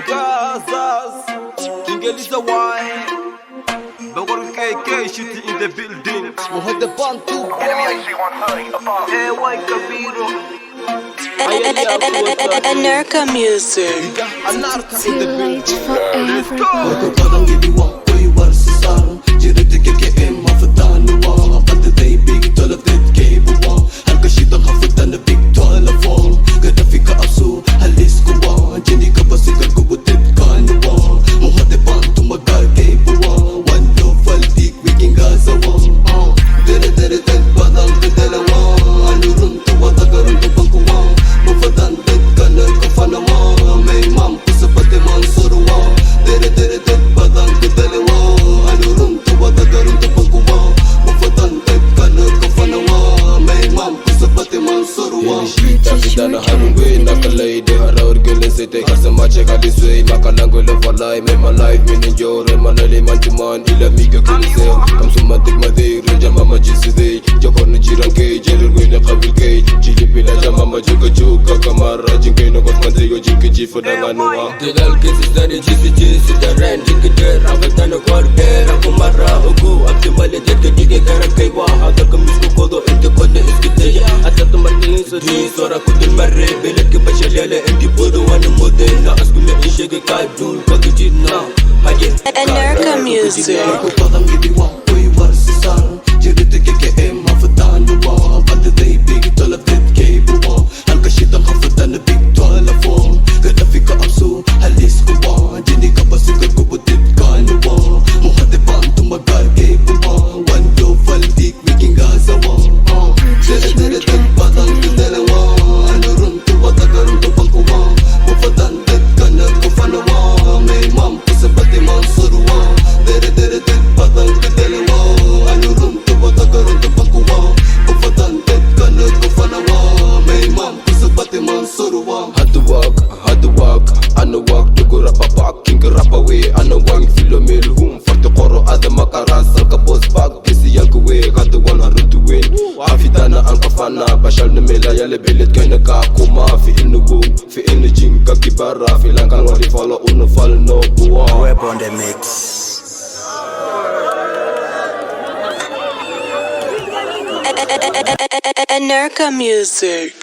Gazas, Ingeliza wine. Bawar KK shooting in the building. وهذا بانتو Hey, why Kabiro? Anarka music. Anarka in the Too late building. for Let's go. everybody. Kadang gidi wa koy var sisar Jiriti KKM haftan wa Qad day big talafet kaybu wa Halka shidang haftan big talafo Gada fika asu halis ko wa Jini ka basikal ko butit kan wa Muhade pantu magar kaybu wa Wando faldik wiking gaza wa Dere dere ted badang kadala wa Anurun tuwa tagarun tupang kuwa Mufadan ted kanar kafana wa May mam kusapate mansur wa Dere dere ted badang kadala wa Anurun tuwa tagarun tupang kuwa Mufadan ted kanar kafana wa May mam kusapate mansur wa Tafidana harungwe nakalay de harawar gele sete Kasama cheka disway makalango le falay May my life meninjore manali mantuman ila miga kulise Kamsuma tigmade reja mama jiside Jakorna jiranke jelurwe ne qabilke Jili bila jamama juga juga kamara Jinke no got manzigo jinke jifu danganua Tegal kisi stani jisi jisi daren jinke der Agatana korke rakumara ugu Abdi male jeke dige karankai wa Hada kamisku kodo inte kone iskiteya Atata martini sodi sora kudin marre Belet ke bashalele inti bodo wana mode Na askume ishege kaidul pakijina Anarka music. Kadang gidi wa koy var sisar Jiriti KKM haftan wa Qad day big talafet kaybu wa Halka shidang haftan big talafo Gada fika asu halis ko wa Jini ka basikal ko butit kan wa Muhade pantu magar kaybu wa Wando faldik wiking gaza wa Dere dere ted badang kadala wa Anurun tuwa tagarun tupang kuwa Mufadan ted kanar kufana wa May mam kusapate mansur wa Dere dere ted badang kadala wa Anurun tuwa tagarun tupang kuwa Mufadan ted kanar kufana wa May mam kusapate mansur wa Had to walk, ana walk Tugu rapa pak, king rapa we Ana wang filomil hum Farti qoro ada makaras Alka boss bag, kisi yankuwe Gada wan harun to win Afidana ang kafana Bashal na mela yale bilit kay nakakuma Fi inubu, fi inujinka kibara Filang kan wari follow uno fall no buwa Rap on the mix. Anarka music.